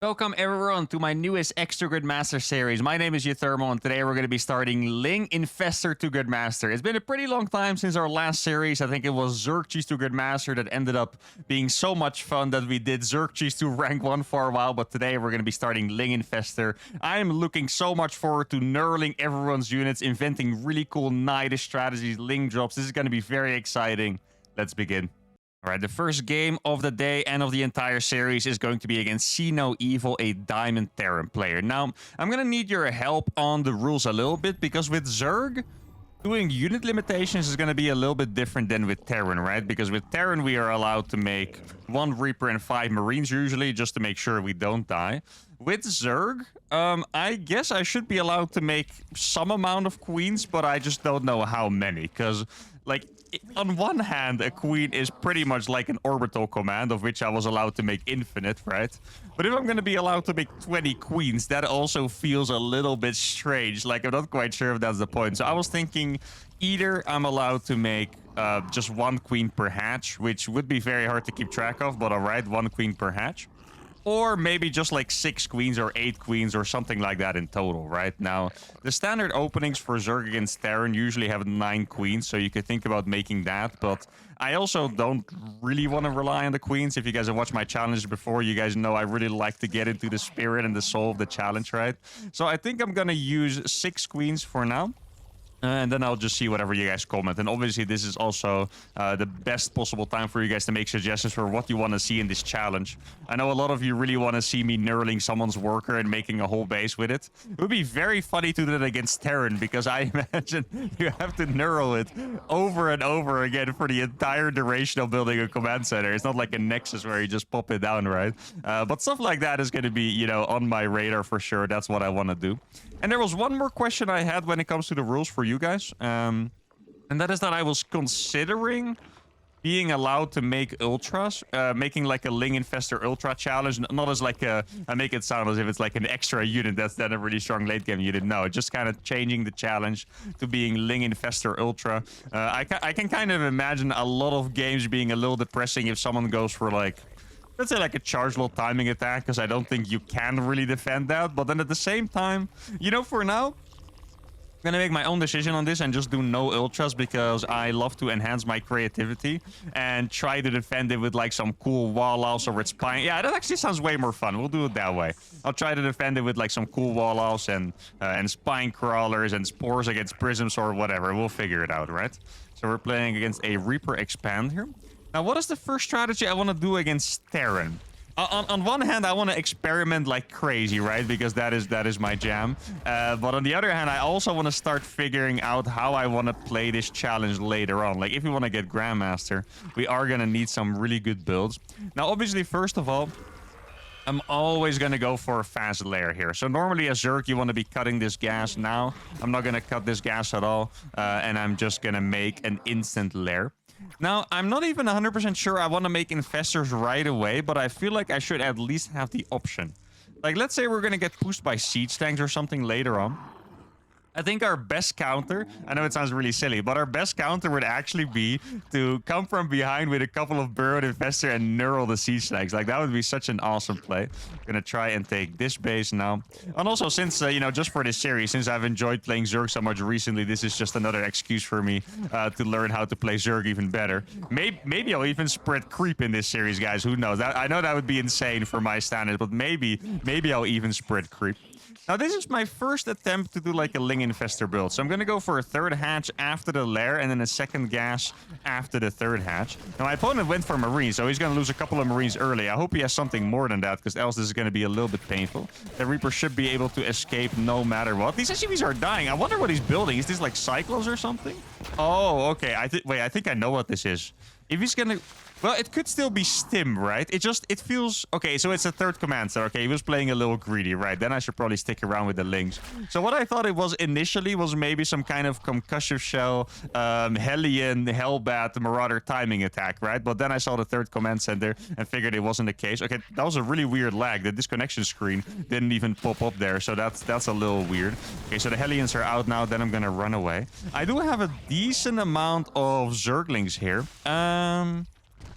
Welcome everyone to my newest Extra Good Master series. My name is uThermal and today we're going to be starting Ling Infestor to Good Master. It's been a pretty long time since our last series. I think it was Xerxes to Good Master that ended up being so much fun that we did Xerxes to rank 1 for a while, but today we're going to be starting Ling Infestor. I am looking so much forward to knurling everyone's units, inventing really cool Nydus strategies, Ling drops. This is going to be very exciting. Let's begin. All right, the first game of the day and of the entire series is going to be against See No Evil, a Diamond Terran player. Now, I'm going to need your help on the rules a little bit, because with Zerg, doing unit limitations is going to be a little bit different than with Terran, right? Because with Terran, we are allowed to make 1 Reaper and 5 Marines usually, just to make sure we don't die. With Zerg, I guess I should be allowed to make some amount of Queens, but I just don't know how many, because, like, on one hand, a queen is pretty much like an orbital command, of which I was allowed to make infinite, right? But if I'm going to be allowed to make 20 queens, that also feels a little bit strange. Like, I'm not quite sure if that's the point. So I was thinking either I'm allowed to make just 1 queen per hatch, which would be very hard to keep track of, but all right, 1 queen per hatch. Or maybe just like 6 queens or 8 queens or something like that in total, right? Now, the standard openings for Zerg against Terran usually have 9 queens, so you could think about making that. But I also don't really want to rely on the queens. If you guys have watched my challenge before, you guys know I really like to get into the spirit and the soul of the challenge, right? So I think I'm going to use 6 queens for now. And then I'll just see whatever you guys comment. And obviously, this is also the best possible time for you guys to make suggestions for what you want to see in this challenge. I know a lot of you really want to see me knurling someone's worker and making a whole base with it. It would be very funny to do that against Terran, because I imagine you have to knurl it over and over again for the entire duration of building a command center. It's not like a Nexus where you just pop it down, right? But stuff like that is going to be, you know, on my radar for sure. That's what I want to do. And there was one more question I had when it comes to the rules for you guys. And that is that I was considering being allowed to make ultras, making like a Ling Infestor ultra challenge, not as like a, I make it sound as if it's like an extra unit that's then a really strong late game unit. No, just kind of changing the challenge to being Ling Infestor ultra. I can kind of imagine a lot of games being a little depressing if someone goes for like, let's say like a charge load timing attack, because I don't think you can really defend that. But then at the same time, you know, for now, I'm gonna make my own decision on this and just do no ultras, because I love to enhance my creativity and try to defend it with like some cool wall outs or with spine. Yeah, that actually sounds way more fun. We'll do it that way. I'll try to defend it with like some cool wall outs and spine crawlers and spores against prisms or whatever. We'll figure it out, right? So we're playing against a Reaper Expand here. Now, what is the first strategy I want to do against Terran? On one hand, I want to experiment like crazy, right? Because that is my jam. But on the other hand, I also want to start figuring out how I want to play this challenge later on. Like, if we want to get Grandmaster, we are going to need some really good builds. Now, obviously, first of all, I'm always going to go for a fast lair here. So normally as Zerg, you want to be cutting this gas now. I'm not going to cut this gas at all. And I'm just going to make an instant lair. Now, I'm not even 100% sure I want to make Infestors right away, but I feel like I should at least have the option. Like, let's say we're going to get pushed by siege tanks or something later on. I think our best counter, I know it sounds really silly, but our best counter would actually be to come from behind with a couple of burrowed Infestor and knurl the siege tanks. Like, that would be such an awesome play. I'm gonna try and take this base now. And also, since, you know, just for this series, since I've enjoyed playing Zerg so much recently, this is just another excuse for me to learn how to play Zerg even better. Maybe I'll even spread creep in this series, guys. Who knows? I know that would be insane for my standards, but maybe I'll even spread creep. Now, this is my first attempt to do like a Ling Infestor build. So I'm going to go for a 3rd hatch after the lair and then a 2nd gas after the 3rd hatch. Now, my opponent went for Marines, so he's going to lose a couple of Marines early. I hope he has something more than that, because else this is going to be a little bit painful. The Reaper should be able to escape no matter what. These SUVs are dying. I wonder what he's building. Is this like Cyclones or something? Oh, okay. Wait, I think I know what this is. If he's going to... Well, it could still be Stim, right? It feels... Okay, so it's a 3rd command. So, okay, he was playing a little greedy, right? Then I should probably stick around with the Lings. So what I thought it was initially was maybe some kind of concussive shell, Hellion, Hellbat, Marauder timing attack, right? But then I saw the 3rd command center and figured it wasn't the case. Okay, that was a really weird lag. The disconnection screen didn't even pop up there, so that's a little weird. Okay, so the Hellions are out now. Then I'm gonna run away. I do have a decent amount of Zerglings here.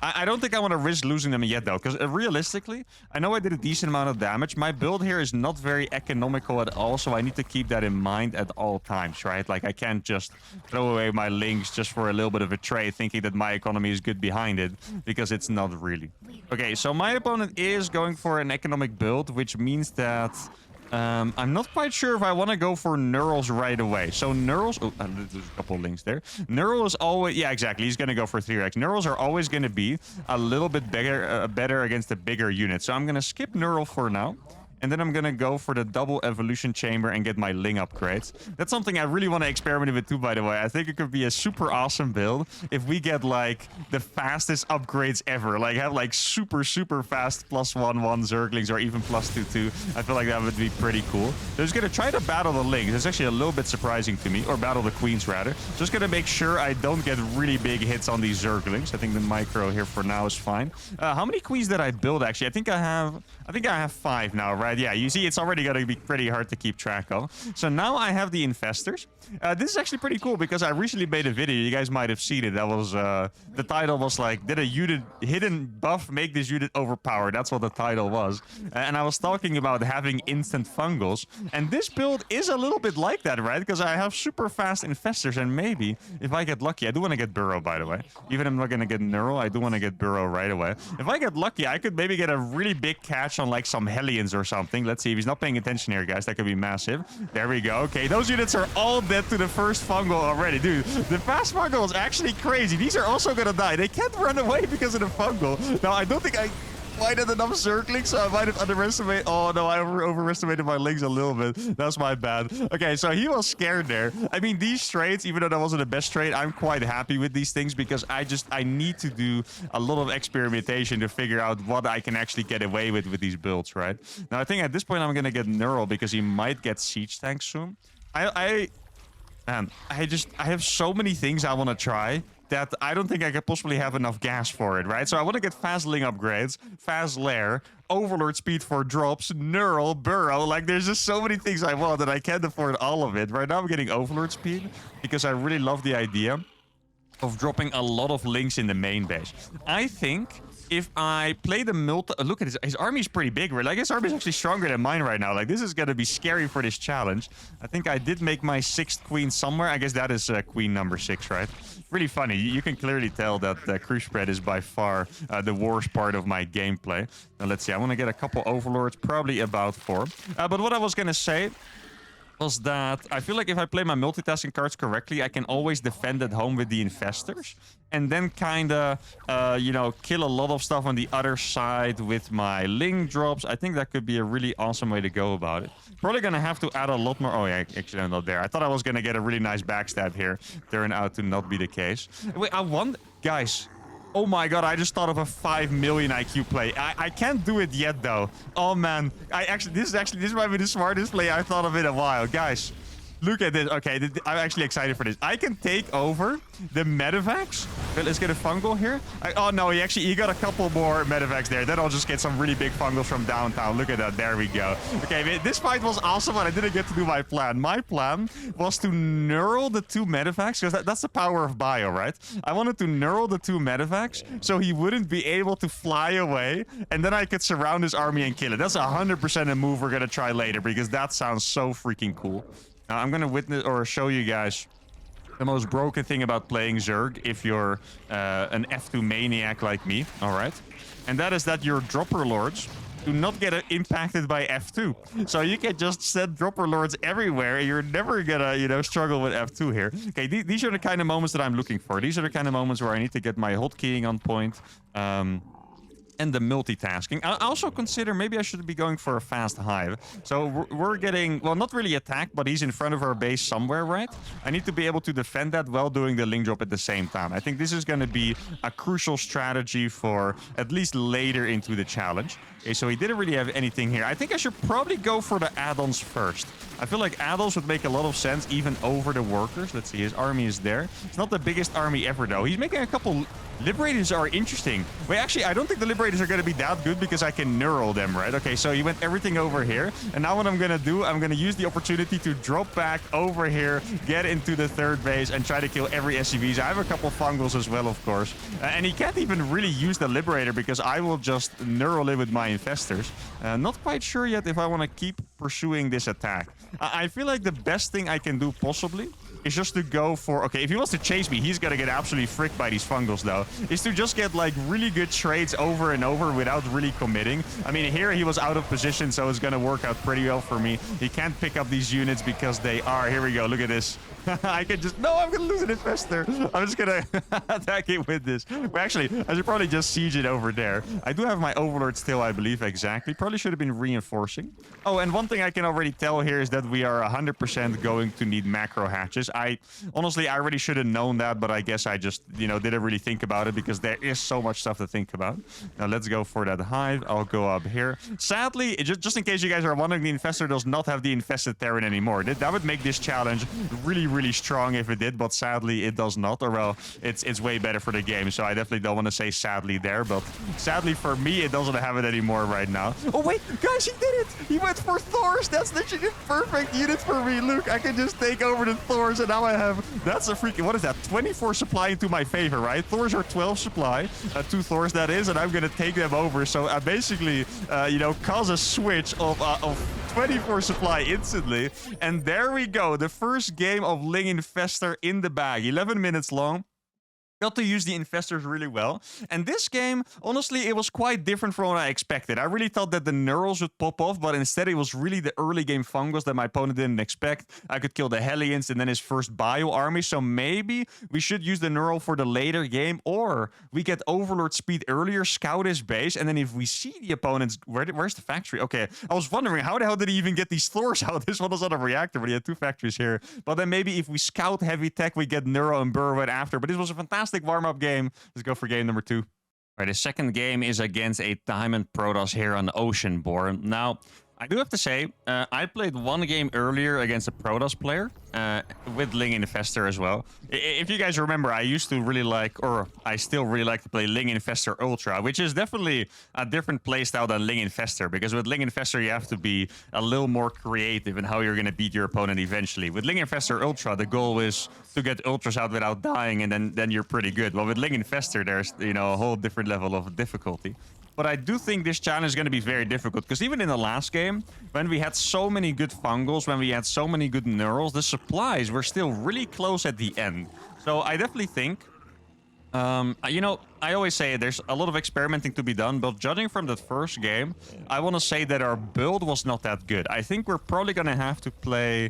I don't think I want to risk losing them yet, though, because realistically, I know I did a decent amount of damage. My build here is not very economical at all, so I need to keep that in mind at all times, right? Like, I can't just throw away my links just for a little bit of a trade, thinking that my economy is good behind it, because it's not really. Okay, so my opponent is going for an economic build, which means that I'm not quite sure if I want to go for Neurals right away. So Neurals... Oh, there's a couple of links there. Neural is always... Yeah, exactly. He's going to go for 3x. Neurals are always going to be a little bit better against the bigger unit. So I'm going to skip Neural for now. And then I'm going to go for the double evolution chamber and get my Ling upgrades. That's something I really want to experiment with too, by the way. I think it could be a super awesome build if we get, like, the fastest upgrades ever. Like, have, like, super fast +1/1 Zerglings or even +2/2. I feel like that would be pretty cool. Just going to try to battle the Lings. It's actually a little bit surprising to me. Or battle the Queens, rather. Just going to make sure I don't get really big hits on these Zerglings. I think the micro here for now is fine. How many Queens did I build, actually? I think I have 5 now, right? Yeah, you see, it's already going to be pretty hard to keep track of. So now I have the Infestors. This is actually pretty cool because I recently made a video. You guys might have seen it. That was, the title was like, did a unit hidden buff make this unit overpowered? That's what the title was. And I was talking about having instant fungals. And this build is a little bit like that, right? Because I have super fast Infestors. And maybe, if I get lucky, I do want to get Burrow, by the way. Even if I'm not going to get Neural, I do want to get Burrow right away. If I get lucky, I could maybe get a really big catch on like some Hellions or something. Let's see if he's not paying attention here, guys. That could be massive. There we go. Okay, those units are all dead to the first fungal already. Dude, the fast fungal is actually crazy. These are also gonna die. They can't run away because of the fungal. Now, I don't think I quite had enough Zerglings, so I might have underestimated. Oh, no, I overestimated my Lings a little bit. That's my bad. Okay, so he was scared there. I mean, these trades, even though that wasn't the best trade, I'm quite happy with these things because I need to do a lot of experimentation to figure out what I can actually get away with these builds, right? Now, I think at this point, I'm going to get Neural because he might get Siege Tanks soon. I have so many things I want to try that I don't think I could possibly have enough gas for it, right? So I want to get fast Ling upgrades, fast Lair, Overlord speed for drops, Neural, Burrow. Like, there's just so many things I want that I can't afford all of it. Right now I'm getting Overlord speed because I really love the idea of dropping a lot of Lings in the main base. I think if I play the multi... Look at his army is pretty big, right? Like, his army is actually stronger than mine right now. Like, this is going to be scary for this challenge. I think I did make my 6th queen somewhere. I guess that is queen number 6, right? Really funny. You can clearly tell that crew spread is by far the worst part of my gameplay. Now, let's see. I want to get a couple Overlords, probably about 4. But what I was going to say was that I feel like if I play my multitasking cards correctly, I can always defend at home with the Infestors and then kind of, you know, kill a lot of stuff on the other side with my Ling drops. I think that could be a really awesome way to go about it. Probably going to have to add a lot more. Oh, yeah, actually, I'm not there. I thought I was going to get a really nice backstab here. Turned out to not be the case. Wait, I want... Guys... Oh my god, I just thought of a 5 million IQ play. I can't do it yet, though. Oh, man. This might be the smartest play I thought of in a while. Guys, look at this. Okay, I'm actually excited for this. I can take over the Medivacs. Wait, let's get a fungal here. Oh, no, he got a couple more Medivacs there. Then I'll just get some really big fungals from downtown. Look at that. There we go. Okay, this fight was awesome, but I didn't get to do my plan. My plan was to neural the 2 Medivacs, because that's the power of bio, right? I wanted to neural the 2 Medivacs so he wouldn't be able to fly away, and then I could surround his army and kill it. That's 100% a move we're going to try later, because that sounds so freaking cool. Now, I'm going to witness or show you guys the most broken thing about playing Zerg if you're an F2 maniac like me, all right? And that is that your dropper lords do not get impacted by F2. So you can just send dropper lords everywhere. You're never gonna, you know, struggle with F2 here. Okay, these are the kind of moments that I'm looking for. These are the kind of moments where I need to get my hotkeying on point. And the multitasking. I also consider maybe I should be going for a fast hive. So we're getting, well, not really attacked, but he's in front of our base somewhere, right? I need to be able to defend that while doing the Ling drop at the same time. I think this is going to be a crucial strategy for at least later into the challenge. Okay, so he didn't really have anything here. I think I should probably go for the add-ons first. I feel like add-ons would make a lot of sense even over the workers. Let's see, his army is there. It's not the biggest army ever, though. He's making a couple... Liberators are interesting. Wait, actually, I don't think the Liberators are going to be that good because I can neural them, right? Okay, so he went everything over here. And now what I'm going to do, I'm going to use the opportunity to drop back over here, get into the third base, and try to kill every SCVs. I have a couple fungals as well, of course. And he can't even really use the Liberator because I will just neural it with my Infestors. Not quite sure yet if I want to keep pursuing this attack. I feel like the best thing I can do possibly is just to go for... Okay, if he wants to chase me, he's gonna get absolutely fricked by these fungals, though. Is to just get, like, really good trades over and over without really committing. I mean, here he was out of position, so it's gonna work out pretty well for me. He can't pick up these units because they are... Here we go, look at this. I can just... No, I'm gonna lose an Infestor. I'm just gonna attack it with this. Well, actually, I should probably just siege it over there. I do have my Overlord still, I believe, exactly. Probably should have been reinforcing. Oh, and one thing I can already tell here is that we are 100% going to need macro hatches. Honestly, I already should have known that, but I guess I just, you know, didn't really think about it because there is so much stuff to think about. Now, let's go for that hive. I'll go up here. Sadly, just in case you guys are wondering, the Infestor does not have the infested Terran anymore. That would make this challenge really, really strong if it did, but sadly, it does not. Or, well, it's way better for the game, so I definitely don't want to say sadly there, but sadly for me, it doesn't have it anymore right now. Oh, wait, guys, he did it! He went for Thors! That's literally the perfect unit for me. Look, I can just take over the Thors, and now I have... That's a freaking... What is that? 24 supply into my favor, right? Thors are 12 supply. 2 Thors, that is, and I'm going to take them over. So I basically, you know, cause a switch of 24 supply instantly. And there we go. The first game of Ling Infestor in the bag. 11 minutes long. Got to use the Infestors really well. And this game, honestly, it was quite different from what I expected. I really thought that the Neurals would pop off, but instead it was really the early game Fungals that my opponent didn't expect. I could kill the Hellions and then his first Bio army, so maybe we should use the Neural for the later game, or we get Overlord speed earlier, scout his base, and then if we see the opponent's... Where's the factory? Okay, I was wondering, how the hell did he even get these Thors out? This one was on a reactor, but he had 2 factories here. But then maybe if we scout heavy tech, we get Neuro and Burr right after. But this was a fantastic warm-up game. Let's go for game number 2. All right, the second game is against a Diamond Protoss here on Oceanborn. Now, I do have to say, I played one game earlier against a Protoss player with Ling Infestor as well. If you guys remember, I used to really like, or I still really like to play Ling Infestor Ultra, which is definitely a different playstyle than Ling Infestor, because with Ling Infestor, you have to be a little more creative in how you're going to beat your opponent eventually. With Ling Infestor Ultra, the goal is to get Ultras out without dying, and then you're pretty good. Well, with Ling Infestor, there's, you know, a whole different level of difficulty. But I do think this challenge is going to be very difficult, because even in the last game, when we had so many good fungals, when we had so many good neurals, the supplies were still really close at the end. So I definitely think, you know, I always say there's a lot of experimenting to be done, but judging from that first game, I want to say that our build was not that good. I think we're probably going to have to play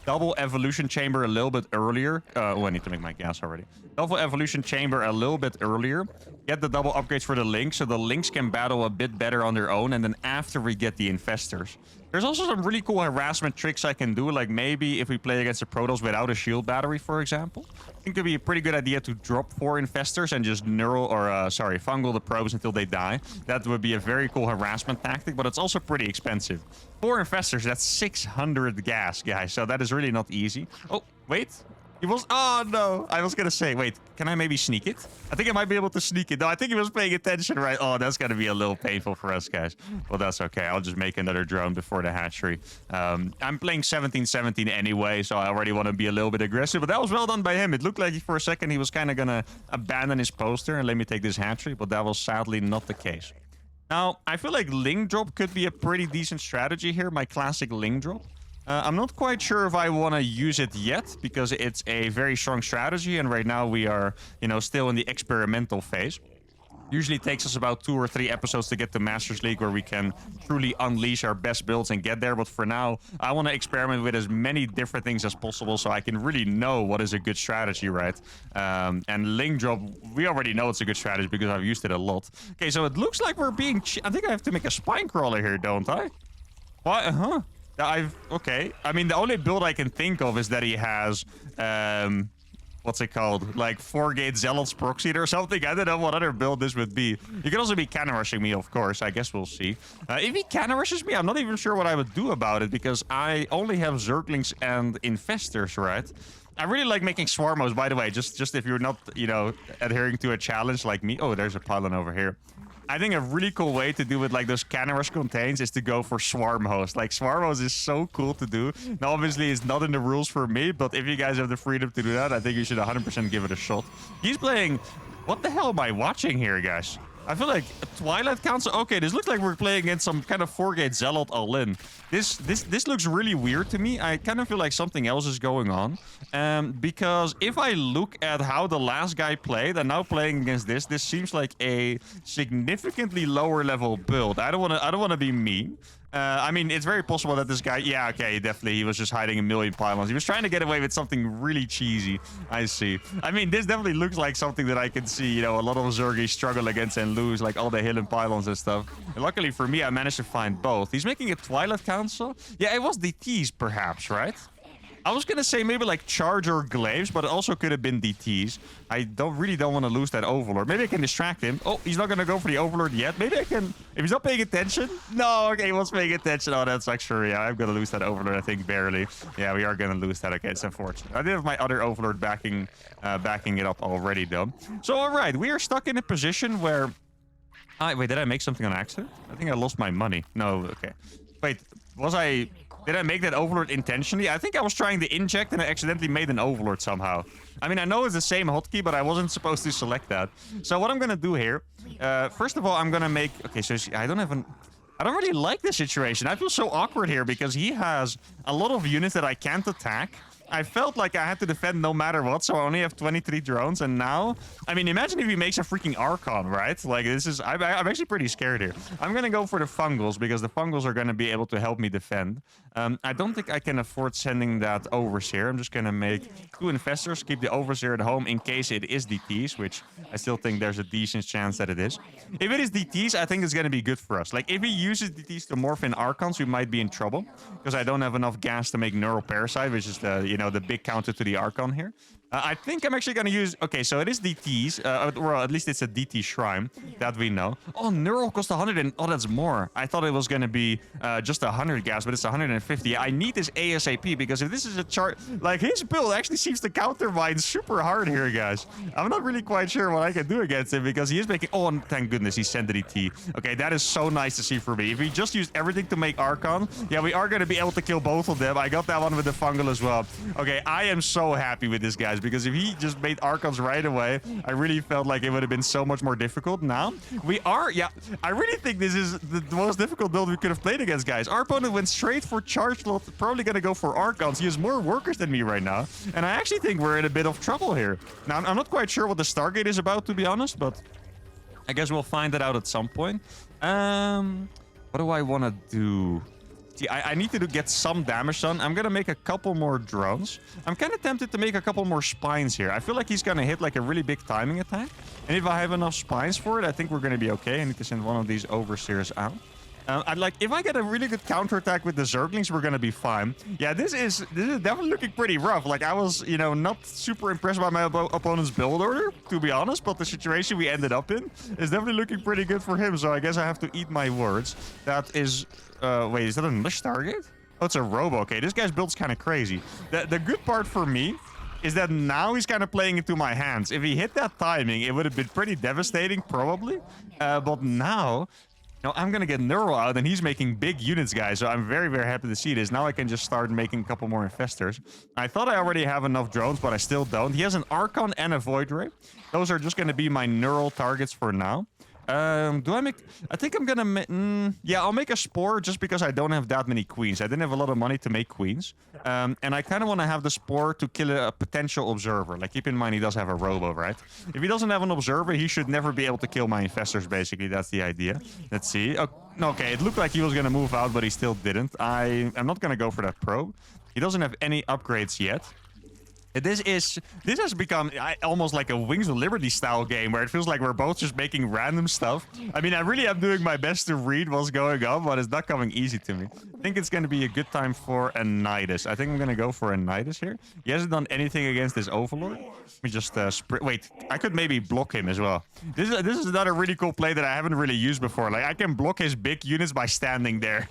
double evolution chamber a little bit earlier. Oh, I need to make my gas already. Double evolution chamber a little bit earlier. Get the double upgrades for the Links, so the Links can battle a bit better on their own, and then after we get the Infestors. There's also some really cool harassment tricks I can do, like maybe if we play against the Protoss without a shield battery, for example. I think it'd be a pretty good idea to drop 4 Infestors and just neural, or fungal the probes until they die. That would be a very cool harassment tactic, but it's also pretty expensive. 4 Infestors, that's 600 gas, guys, so that is really not easy. Oh, wait. He was... Oh, no. I was going to say, wait, can I maybe sneak it? I think I might be able to sneak it. No, I think he was paying attention, right? Oh, that's going to be a little painful for us, guys. Well, that's okay. I'll just make another drone before the hatchery. I'm playing 17-17 anyway, so I already want to be a little bit aggressive. But that was well done by him. It looked like for a second he was kind of going to abandon his poster and let me take this hatchery, but that was sadly not the case. Now, I feel like Ling drop could be a pretty decent strategy here, my classic Ling drop. I'm not quite sure if I want to use it yet, because it's a very strong strategy, and right now we are, you know, still in the experimental phase. Usually takes us about 2 or 3 episodes to get to Masters League, where we can truly unleash our best builds and get there. But for now, I want to experiment with as many different things as possible, so I can really know what is a good strategy, right? And Ling drop, we already know it's a good strategy because I've used it a lot. Okay, so it looks like we're being... I think I have to make a spine crawler here, don't I? What? Okay. I mean, the only build I can think of is that he has what's it called? Like 4-gate Zealots proxied or something. I don't know what other build this would be. You could also be cannon rushing me, of course. I guess we'll see. If he cannon rushes me, I'm not even sure what I would do about it because I only have Zerglings and Infestors, right? I really like making Swarmos, by the way, just if you're not, you know, adhering to a challenge like me. Oh, there's a pylon over here. I think a really cool way to do with like those cannon rush contains is to go for swarm host. Like swarm host is so cool to do. Now, obviously, it's not in the rules for me, but if you guys have the freedom to do that, I think you should 100% give it a shot. He's playing... What the hell am I watching here, guys? I feel like Twilight Council. Okay, this looks like we're playing against some kind of 4-gate Zealot all-in. This looks really weird to me. I kind of feel like something else is going on. Because if I look at how the last guy played and now playing against this seems like a significantly lower level build. I don't want to be mean. I mean, it's very possible that this guy... Yeah, okay, definitely. He was just hiding a million pylons. He was trying to get away with something really cheesy. I see. I mean, this definitely looks like something that I can see, you know, a lot of Zergis struggle against and lose, like all the hidden pylons and stuff. And luckily for me, I managed to find both. He's making a Twilight Council. Yeah, it was DTs, perhaps, right? I was gonna say maybe like charge or glaives, but it also could have been DTs. I really don't want to lose that Overlord. Maybe I can distract him. Oh, he's not gonna go for the Overlord yet. Maybe I can... If he's not paying attention... No, okay, he was paying attention. Oh, that's actually... Yeah, I'm gonna lose that Overlord, I think, barely. Yeah, we are gonna lose that. Okay, it's unfortunate. I did have my other Overlord backing it up already, though. So, all right, we are stuck in a position where... wait, did I make something on accident? I think I lost my money. No, okay. Wait, was I... Did I make that Overlord intentionally? I think I was trying to inject and I accidentally made an Overlord somehow. I mean, I know it's the same hotkey, but I wasn't supposed to select that. So what I'm gonna do here, first of all, I'm gonna make... Okay, so I don't really like this situation. I feel so awkward here because he has a lot of units that I can't attack. I felt like I had to defend no matter what, so I only have 23 drones, and now... I mean, imagine if he makes a freaking Archon, right? Like, this is... I'm actually pretty scared here. I'm gonna go for the Fungals, because the Fungals are gonna be able to help me defend. I don't think I can afford sending that Overseer. I'm just gonna make 2 Infestors, keep the Overseer at home in case it is DTs, which I still think there's a decent chance that it is. If it is DTs, I think it's gonna be good for us. Like, if he uses DTs to morph in Archons, we might be in trouble, because I don't have enough gas to make Neural Parasite, which is the... You know, the big counter to the Archon here. I think I'm actually going to use... Okay, so it is DTs. Or at least it's a DT Shrine that we know. Oh, Neural cost 100 and... Oh, that's more. I thought it was going to be just 100 gas, but it's 150. I need this ASAP because if this is a chart... Like, his build actually seems to counter mine super hard here, guys. I'm not really quite sure what I can do against him because he is making... Oh, thank goodness he sent the DT. Okay, that is so nice to see for me. If he just used everything to make Archon, yeah, we are going to be able to kill both of them. I got that one with the Fungal as well. Okay, I am so happy with this, guys, because if he just made Archons right away, I really felt like it would have been so much more difficult. Now, we are... Yeah, I really think this is the most difficult build we could have played against, guys. Our opponent went straight for charge slot, probably going to go for Archons. He has more workers than me right now, and I actually think we're in a bit of trouble here. Now, I'm not quite sure what the Stargate is about, to be honest, but I guess we'll find that out at some point. What do I want to do? See, I need to get some damage done. I'm gonna make a couple more drones. I'm kind of tempted to make a couple more spines here. I feel like he's gonna hit like a really big timing attack. And if I have enough spines for it, I think we're gonna be okay. I need to send one of these Overseers out. If I get a really good counterattack with the Zerglings, we're gonna be fine. Yeah, this is definitely looking pretty rough. Like, I was, you know, not super impressed by my opponent's build order, to be honest, but the situation we ended up in is definitely looking pretty good for him, so I guess I have to eat my words. That is... wait, is that a Nush target? Oh, it's a Robo. Okay, this guy's build's kind of crazy. The good part for me is that now he's kind of playing into my hands. If he hit that timing, it would have been pretty devastating, probably. But now... No, I'm gonna get Neural out, and he's making big units, guys, so I'm very, very happy to see this. Now I can just start making a couple more Infestors. I thought I already have enough drones, but I still don't. He has an Archon and a Void Ray. Those are just gonna be my Neural targets for now. Do I make... I think I'm gonna... yeah, I'll make a Spore just because I don't have that many Queens. I didn't have a lot of money to make Queens. And I kind of want to have the Spore to kill a potential Observer. Like, keep in mind, he does have a Robo, right? If he doesn't have an Observer, he should never be able to kill my Infestors, basically. That's the idea. Let's see. Okay, it looked like he was gonna move out, but he still didn't. I'm not gonna go for that probe. He doesn't have any upgrades yet. This has become almost like a Wings of Liberty style game where it feels like we're both just making random stuff. I mean, I really am doing my best to read what's going on, but it's not coming easy to me. I think it's going to be a good time for a Nydus. I think I'm going to go for a Nydus here. He hasn't done anything against this Overlord. Let me just wait, I could maybe block him as well. This is another really cool play that I haven't really used before. Like, I can block his big units by standing there.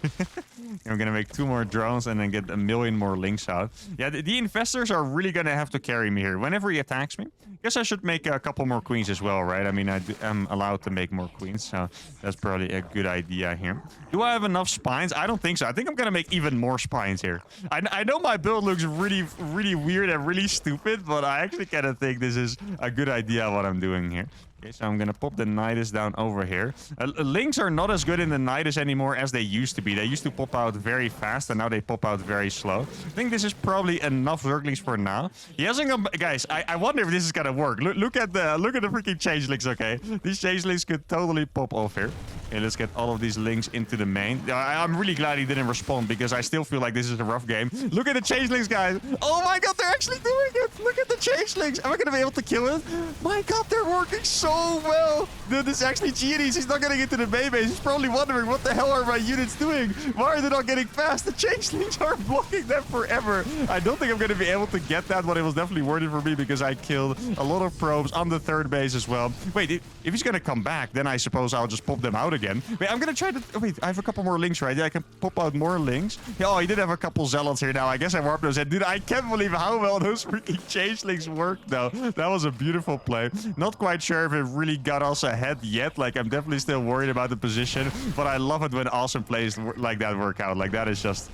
I'm going to make 2 more drones and then get a million more links out. Yeah, the Infestors are really going to have to carry me here. Whenever he attacks me, I guess I should make a couple more queens as well, right? I mean, I'm allowed to make more queens, so that's probably a good idea here. Do I have enough spines? I don't think so. I think I'm going to make even more spines here. I know my build looks really, really weird and really stupid, but I actually kind of think this is a good idea what I'm doing here. Okay, so I'm gonna pop the Nydus down over here. Lings are not as good in the Nydus anymore as they used to be. They used to pop out very fast, and now they pop out very slow. I think this is probably enough Zerglings for now. He hasn't come, guys. I wonder if this is gonna work. Look at the freaking changelings. Okay, these changelings could totally pop off here. Okay, let's get all of these links into the main. I'm really glad he didn't respond because I still feel like this is a rough game. Look at the changelings, guys. Oh my god, they're actually doing it. Look at the changelings. Am I gonna be able to kill it? My god, they're working so well. Dude, this is actually genius. He's not getting into the main base. He's probably wondering, what the hell are my units doing? Why are they not getting fast? The changelings are blocking them forever. I don't think I'm going to be able to get that, but it was definitely worth it for me because I killed a lot of probes on the 3rd base as well. Wait, if he's going to come back, then I suppose I'll just pop them out again. Wait, I'm going to try to... Oh, wait, I have a couple more links, right? Yeah, I can pop out more links. Yeah, oh, he did have a couple zealots here now. I guess I warped those in. Dude, I can't believe how well those freaking changelings work, though. That was a beautiful play. Not quite sure if it really got us ahead yet. Like, I'm definitely still worried about the position, but I love it when awesome plays like that work out. Like, that is just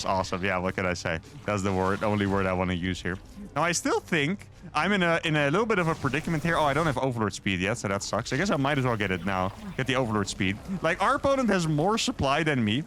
awesome. Yeah, what can I say? That's the only word I want to use here. Now, I still think I'm in a little bit of a predicament here. Oh, I don't have Overlord speed yet, so that sucks. I guess I might as well get it now. Get the Overlord speed. Like, our opponent has more supply than me.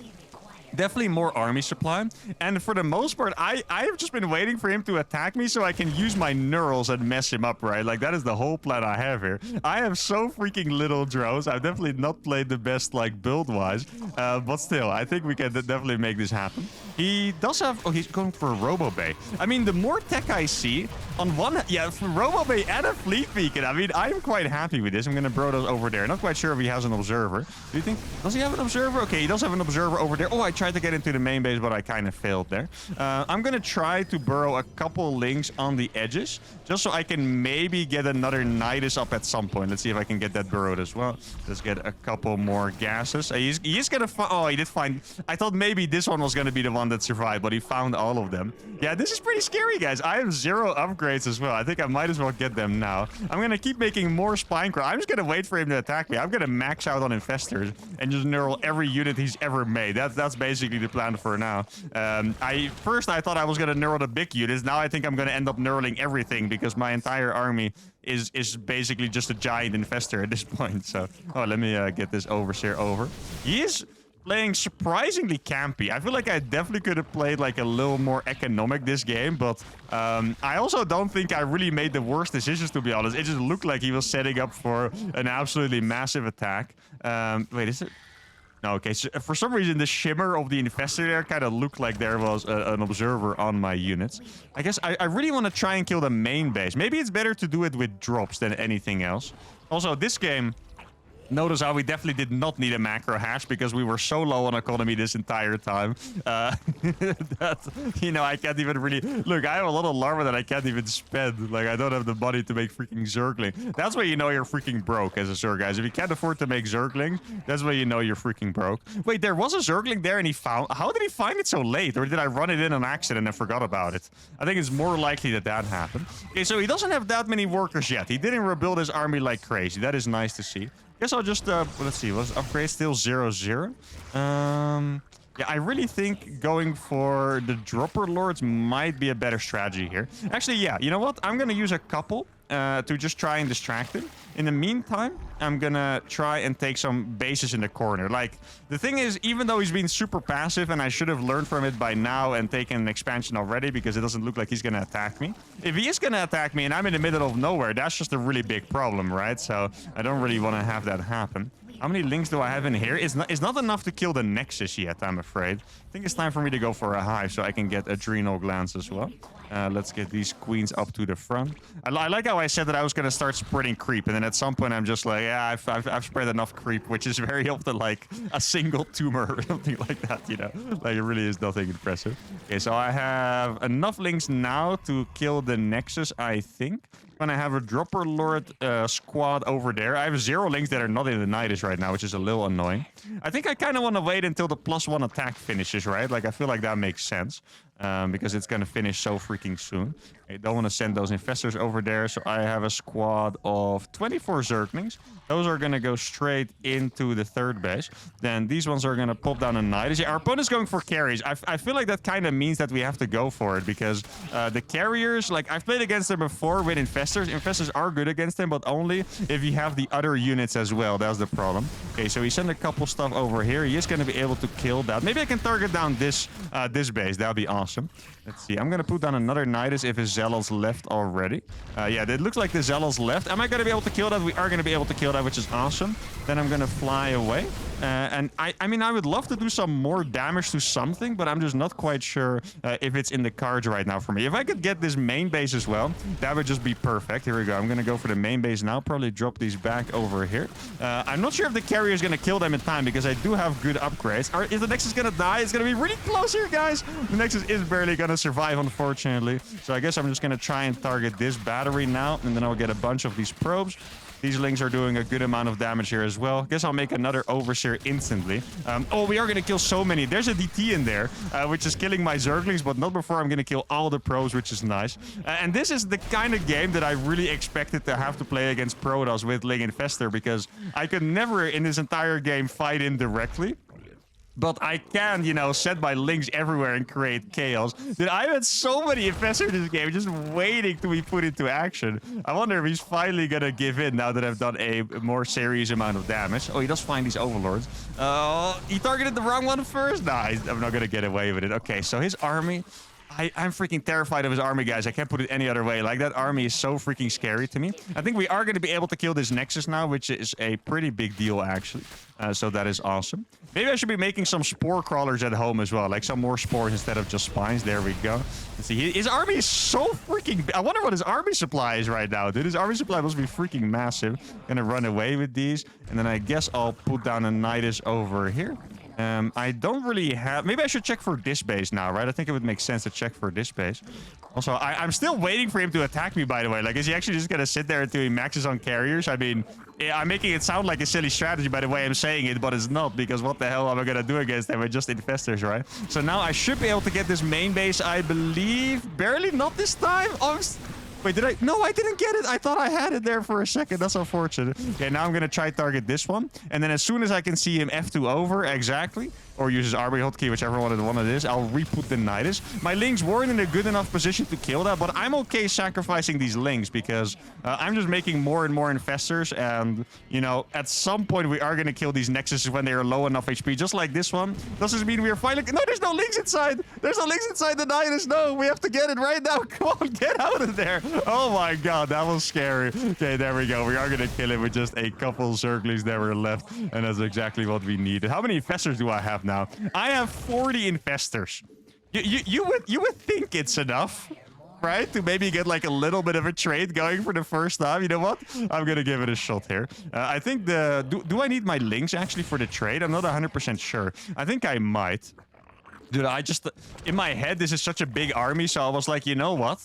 Definitely more army supply. And for the most part, I've just been waiting for him to attack me so I can use my neurals and mess him up, right? Like, that is the whole plan I have here. I have so freaking little drones. I've definitely not played the best, like, build-wise. But still, I think we can definitely make this happen. He does have... Oh, he's going for a Robo Bay. I mean, the more tech I see, on one... Yeah, for Robo Bay and a Fleet Beacon, I mean, I'm quite happy with this. I'm going to bro those over there. Not quite sure if he has an observer. Do you think... Does he have an observer? Okay, he does have an observer over there. Oh, I tried to get into the main base, but I kind of failed there. I'm going to try to burrow a couple links on the edges, just so I can maybe get another Nydus up at some point. Let's see if I can get that burrowed as well. Let's get a couple more gases. He's going to find... Oh, he did find... I thought maybe this one was going to be the one that survived, but he found all of them. Yeah, this is pretty scary, guys. I have 0 upgrades as well. I think I might as well get them now. I'm going to keep making more Spinecraft. I'm just going to wait for him to attack me. I'm going to max out on Infestors and just neural every unit he's ever made. That's basically the plan for now. First I thought I was going to neural the big units. Now I think I'm going to end up neuraling everything because my entire army is basically just a giant Infestor at this point. So, oh, let me get this Overseer over. He is playing surprisingly campy. I feel like I definitely could have played like a little more economic this game, but I also don't think I really made the worst decisions, to be honest. It just looked like he was setting up for an absolutely massive attack. Wait, is it? No, okay, so for some reason the shimmer of the Infestor there kind of looked like there was an observer on my units. I guess I really want to try and kill the main base. Maybe it's better to do it with drops than anything else. Also, this game... Notice how we definitely did not need a macro hash because we were so low on economy this entire time. You know, I can't even really... Look, I have a lot of larva that I can't even spend. Like, I don't have the money to make freaking Zergling. That's why you know you're freaking broke as a Zerg, guys. If you can't afford to make Zergling, that's why you know you're freaking broke. Wait, there was a Zergling there and he found... How did he find it so late? Or did I run it in on accident and forgot about it? I think it's more likely that that happened. Okay, so he doesn't have that many workers yet. He didn't rebuild his army like crazy. That is nice to see. Guess I'll just, let's see, was upgrade still 0-0? Yeah, I really think going for the Dropper Lords might be a better strategy here. Actually, yeah, you know what? I'm going to use a couple to just try and distract him. In the meantime, I'm going to try and take some bases in the corner. Like, the thing is, even though he's been super passive and I should have learned from it by now and taken an expansion already because it doesn't look like he's going to attack me. If he is going to attack me and I'm in the middle of nowhere, that's just a really big problem, right? So I don't really want to have that happen. How many Lings do I have in here? It's not enough to kill the Nexus yet, I'm afraid. I think it's time for me to go for a hive so I can get adrenal glands as well. Let's get these queens up to the front. I like how I said that I was going to start spreading creep. And then at some point, I'm just like, yeah, I've spread enough creep, which is very often like a single tumor or something like that, you know? Like, it really is nothing impressive. Okay, so I have enough Lings now to kill the Nexus, I think. When I have a Dropper Lord squad over there. I have 0 Lings that are not in the Nydus right now, which is a little annoying. I think I kind of want to wait until the +1 attack finishes, right? Like, I feel like that makes sense. Because it's going to finish so freaking soon. I don't want to send those Infestors over there, so I have a squad of 24 Zerglings. Those are going to go straight into the 3rd base. Then these ones are going to pop down a Nydus. Yeah, our opponent's going for carries. I feel like that kind of means that we have to go for it, because the carriers, like, I've played against them before with Infestors. Infestors are good against them, but only if you have the other units as well. That's the problem. Okay, so he sent a couple stuff over here. He is going to be able to kill that. Maybe I can target down this base. That would be awesome. Let's see. I'm going to put down another Nydus if his Zealots left already. Yeah, it looks like the Zealots left. Am I going to be able to kill that? We are going to be able to kill that, which is awesome. Then I'm going to fly away. And I mean, I would love to do some more damage to something, but I'm just not quite sure if it's in the cards right now for me. If I could get this main base as well, that would just be perfect. Here we go. I'm going to go for the main base now. Probably drop these back over here. I'm not sure if the carrier is going to kill them in time, because I do have good upgrades. Is the Nexus going to die? It's going to be really close here, guys. The Nexus is barely going to survive, unfortunately. So I guess I'm just going to try and target this battery now, and then I'll get a bunch of these probes. These Lings are doing a good amount of damage here as well. Guess I'll make another Overseer instantly. Oh, we are going to kill so many. There's a DT in there, which is killing my Zerglings, but not before I'm going to kill all the probes, which is nice. And this is the kind of game that I really expected to have to play against Protoss with Ling Infestor, because I could never in this entire game fight him directly. But I can, you know, set my Lings everywhere and create chaos. Dude, I've had so many Infestors in this game just waiting to be put into action. I wonder if he's finally gonna give in now that I've done a more serious amount of damage. Oh, he does find these Overlords. He targeted the wrong one first? Nah, I'm not gonna get away with it. Okay, so his army... I'm freaking terrified of his army, guys. I can't put it any other way. Like, that army is so freaking scary to me. I think we are going to be able to kill this Nexus now, which is a pretty big deal, actually. So that is awesome. Maybe I should be making some spore crawlers at home as well. Like, some more spores instead of just spines. There we go. Let's see. His army is so freaking... I wonder what his army supply is right now, dude. His army supply must be freaking massive. Gonna run away with these. And then I guess I'll put down a Nydus over here. I don't really have... Maybe I should check for this base now, right? I think it would make sense to check for this base. Also, I'm still waiting for him to attack me, by the way. Like, is he actually just going to sit there until he maxes on carriers? I mean, yeah, I'm making it sound like a silly strategy by the way I'm saying it, but it's not, because what the hell am I going to do against them with just Infestors, right? So now I should be able to get this main base, I believe. Barely, not this time. Oh, wait, did I? No, I didn't get it. I thought I had it there for a second. That's unfortunate. Okay, now I'm going to try target this one. And then as soon as I can see him F2 over, exactly, or use his army hotkey, whichever one it is, I'll re-put the Nydus. My Lings weren't in a good enough position to kill that, but I'm okay sacrificing these Lings, because I'm just making more and more Infestors, and, you know, at some point we are going to kill these Nexuses when they are low enough HP, just like this one. Doesn't mean we are finally... No, there's no Lings inside! There's no Lings inside the Nydus! No, we have to get it right now! Come on, get out of there! Oh my god, that was scary. Okay, there we go. We are going to kill him with just a couple Zerglings that were left, and that's exactly what we needed. How many Infestors do I have now? I have 40 Infestors. You would think it's enough, right? To maybe get like a little bit of a trade going for the first time. You know what? I'm gonna give it a shot here. I think do I need my Lings actually for the trade? I'm not 100% sure. I think I might. Dude, I just... In my head, this is such a big army, so I was like, you know what?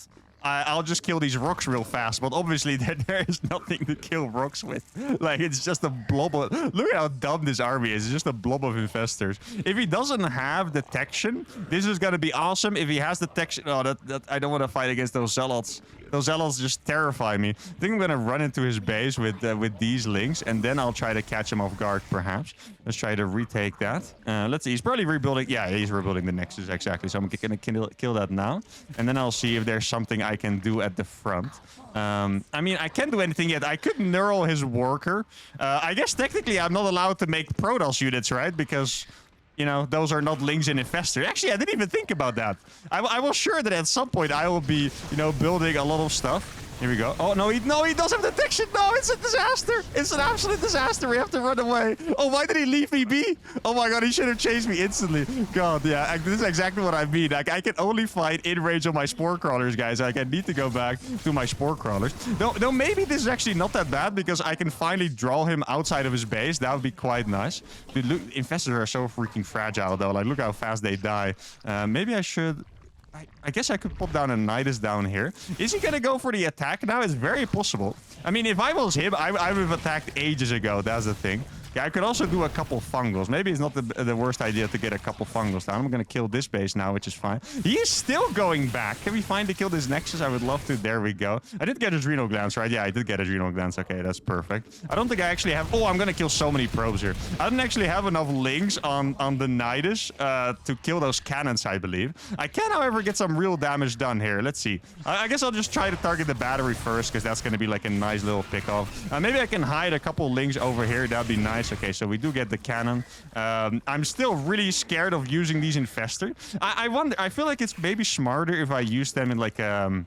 I'll just kill these rocks real fast, but obviously there is nothing to kill rocks with. Like, it's just a blob of... Look at how dumb this army is. It's just a blob of Infestors. If he doesn't have detection, this is gonna be awesome. If he has detection... Oh, that I don't want to fight against those Zealots. Those Zealots just terrify me. I think I'm gonna run into his base with these Lings, and then I'll try to catch him off guard, perhaps. Let's try to retake that. Let's see. He's probably rebuilding... Yeah, he's rebuilding the Nexus, exactly. So I'm gonna kill that now. And then I'll see if there's something I can do at the front. I mean, I can't do anything yet. I could neural his worker. I guess technically I'm not allowed to make Protoss units, right? Because... You know, those are not Lings in Infestor. Actually, I didn't even think about that. I was sure that at some point I will be, you know, building a lot of stuff. Here we go. Oh, no, he does have detection. No, it's a disaster. It's an absolute disaster. We have to run away. Oh, why did he leave me be? Oh, my God, he should have chased me instantly. God, yeah, this is exactly what I mean. Like, I can only fight in range of my spore crawlers, guys. Like, I need to go back to my spore crawlers. Though maybe this is actually not that bad because I can finally draw him outside of his base. That would be quite nice. Dude, look, Infestors are so freaking fragile, though. Like, look how fast they die. Maybe I should... I guess I could put down a Nydus down here. Is he gonna go for the attack now? It's very possible. I mean, if I was him, I would have attacked ages ago. That's the thing. Yeah, I could also do a couple fungals. Maybe it's not the worst idea to get a couple fungals down. I'm gonna kill this base now, which is fine. He is still going back. Can we finally kill this Nexus? I would love to. There we go. I did get adrenal glands, right? Yeah, I did get adrenal glands. Okay, that's perfect. I don't think I actually have... Oh, I'm gonna kill so many probes here. I didn't actually have enough Lings on the Nydus to kill those cannons, I believe. I can, however, get some real damage done here. Let's see. I guess I'll just try to target the battery first, because that's gonna be like a nice little pick-off. Maybe I can hide a couple Lings over here. That'd be nice. Okay, so we do get the cannon. I'm still really scared of using these Infestors. I wonder, I feel like it's maybe smarter if I use them in like a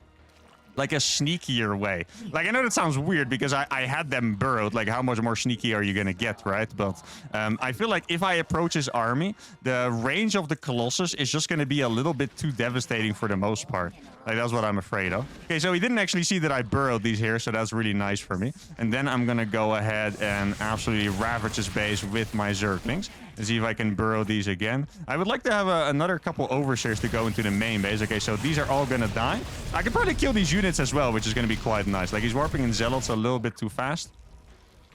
sneakier way. Like, I know that sounds weird because I had them burrowed. Like, how much more sneaky are you gonna get, right? But I feel like if I approach his army, the range of the Colossus is just gonna be a little bit too devastating for the most part. Like, that's what I'm afraid of. Okay, so he didn't actually see that I burrowed these here, so that's really nice for me. And then I'm gonna go ahead and absolutely ravage his base with my Zerglings and see if I can burrow these again. I would like to have another couple overseers to go into the main base. Okay, so these are all gonna die. I can probably kill these units as well, which is gonna be quite nice. Like, he's warping in Zealots a little bit too fast.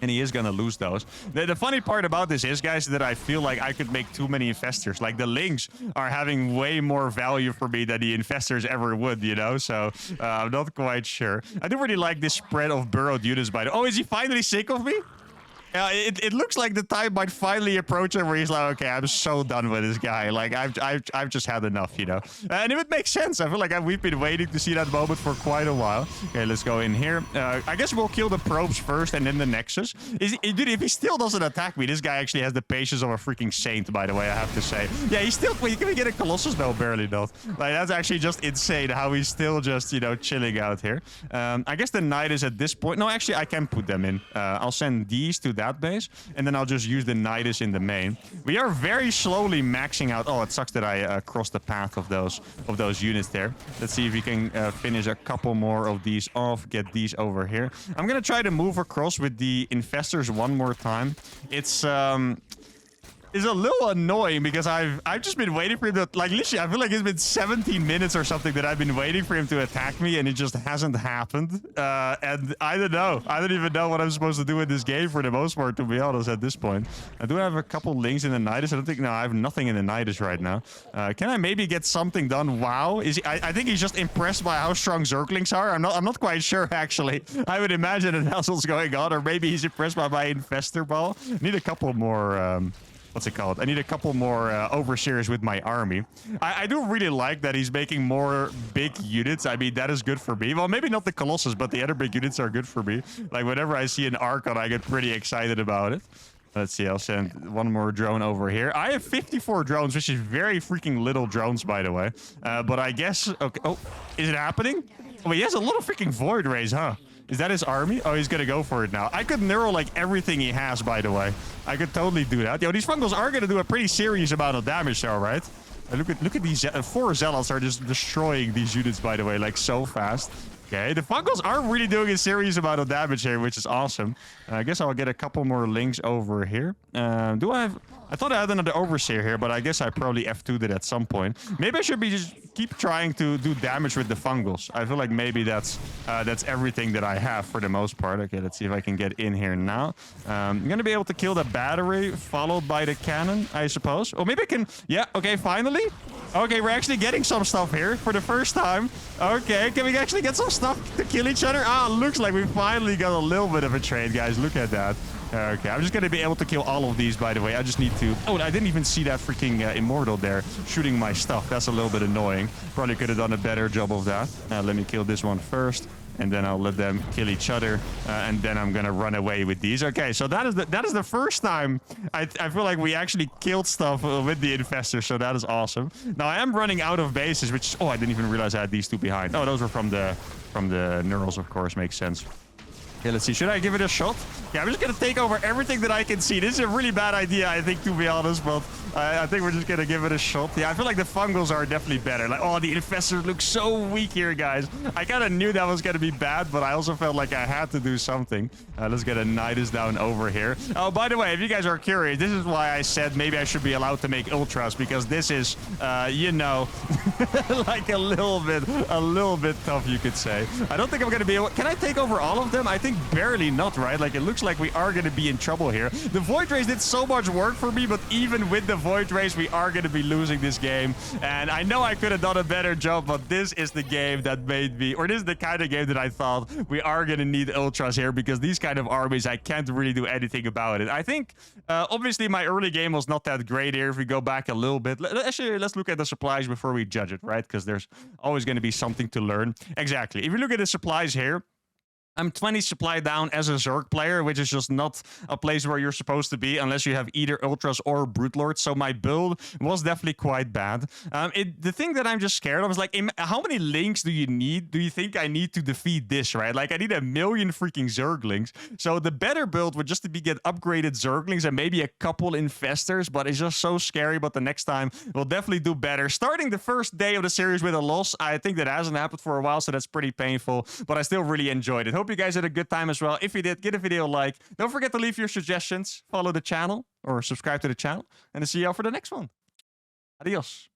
And he is gonna lose those. The funny part about this is, guys, that I feel like I could make too many Infestors. Like, the Lings are having way more value for me than the Infestors ever would, you know? So, I'm not quite sure. I do really like this spread of burrowed units, by the way. Oh, is he finally sick of me? Yeah, it looks like the time might finally approach him where he's like, okay, I'm so done with this guy. Like, I've just had enough, you know? And if it makes sense, I feel like we've been waiting to see that moment for quite a while. Okay, let's go in here. I guess we'll kill the probes first and then the Nexus. Dude, if he still doesn't attack me, this guy actually has the patience of a freaking saint, by the way, I have to say. Yeah, he's still... Wait, can we get a Colossus? No, barely not. Like, that's actually just insane how he's still just, you know, chilling out here. I guess the Nydus at this point... No, actually, I can put them in. I'll send these to that base, and then I'll just use the Nydus in the main. We are very slowly maxing out. Oh, it sucks that I crossed the path of those units there. Let's see if we can finish a couple more of these off. Get these over here. I'm gonna try to move across with the Infestors one more time. It's a little annoying because I've just been waiting for him to, like, literally, I feel like it's been 17 minutes or something that I've been waiting for him to attack me, and it just hasn't happened. And I don't know. I don't even know what I'm supposed to do in this game for the most part, to be honest, at this point. I do have a couple Lings in the Nydus. I don't think... No, I have nothing in the Nydus right now. Can I maybe get something done? Wow. I think he's just impressed by how strong Zerglings are. I'm not quite sure, actually. I would imagine that that's what's going on, or maybe he's impressed by my Infestor ball. I need a couple more... what's it called? I need a couple more overseers with my army. I do really like that he's making more big units. I mean, that is good for me. Well, maybe not the Colossus, but the other big units are good for me. Like, whenever I see an Archon, I get pretty excited about it. Let's see, I'll send one more drone over here. I have 54 drones, which is very freaking little drones, by the way. But I guess... Okay. Oh, is it happening? Oh, he has a little freaking Void Rays, huh? Is that his army? Oh, he's gonna go for it now. I could narrow like everything he has, by the way. I could totally do that. Yo, these fungals are gonna do a pretty serious amount of damage, though, right? Look at these 4 Zealots are just destroying these units, by the way, like so fast. Okay, the fungals are really doing a serious amount of damage here, which is awesome. I guess I'll get a couple more Lings over here. Do I have... I thought I had another Overseer here, but I guess I probably F2'd it at some point. Maybe I should be just keep trying to do damage with the fungals. I feel like maybe that's everything that I have for the most part. Okay, let's see if I can get in here now. I'm gonna be able to kill the battery, followed by the cannon, I suppose. Or maybe I can... Yeah, okay, finally. Okay, we're actually getting some stuff here for the first time. Okay, can we actually get some stuff to kill each other? Ah, looks like we finally got a little bit of a trade, guys. Look at that. Okay, I'm just gonna be able to kill all of these, by the way. I just need to... Oh, I didn't even see that freaking Immortal there shooting my stuff. That's a little bit annoying. Probably could have done a better job of that. Let me kill this one first. and then I'll let them kill each other, and then I'm gonna run away with these. Okay, so that is the first time I feel like we actually killed stuff with the Infestor, so that is awesome. Now I am running out of bases, which, oh, I didn't even realize I had these two behind. Oh, those were from the Neurals, of course, makes sense. Okay, let's see. Should I give it a shot? Yeah, I'm just gonna take over everything that I can see. This is a really bad idea, I think, to be honest, but I think we're just gonna give it a shot. Yeah, I feel like the fungals are definitely better. Like, oh, the Infestors look so weak here, guys. I kind of knew that was gonna be bad, but I also felt like I had to do something. Let's get a Nydus down over here. Oh, by the way, if you guys are curious, this is why I said maybe I should be allowed to make ultras, because this is, you know, like a little bit tough, you could say. I don't think I'm gonna be able... Can I take over all of them? I think barely not, right? Like, it looks like we are gonna be in trouble here. The Void Race did so much work for me, but even with the Void Race, we are gonna be losing this game. And I know I could have done a better job, but this is the game that made me... Or this is the kind of game that I thought we are gonna need ultras here, because these kind of armies, I can't really do anything about it. I think, obviously, my early game was not that great here. If we go back a little bit... Actually, let's look at the supplies before we judge it, right? Because there's always gonna be something to learn. Exactly. If you look at the supplies here, I'm 20 supply down as a Zerg player, which is just not a place where you're supposed to be unless you have either Ultras or Brute Lords. So my build was definitely quite bad. The thing that I'm just scared of is, like, how many Lings do you need? Do you think I need to defeat this, right? Like, I need 1 million freaking Zerglings. So the better build would just be get upgraded Zerglings and maybe a couple Infestors, but it's just so scary. But the next time we'll definitely do better. Starting the first day of the series with a loss, I think that hasn't happened for a while, so that's pretty painful. But I still really enjoyed it. Hope you guys had a good time as well. If you did, give the video a like. Don't forget to leave your suggestions, follow the channel, or subscribe to the channel, and I'll see you all for the next one. Adios.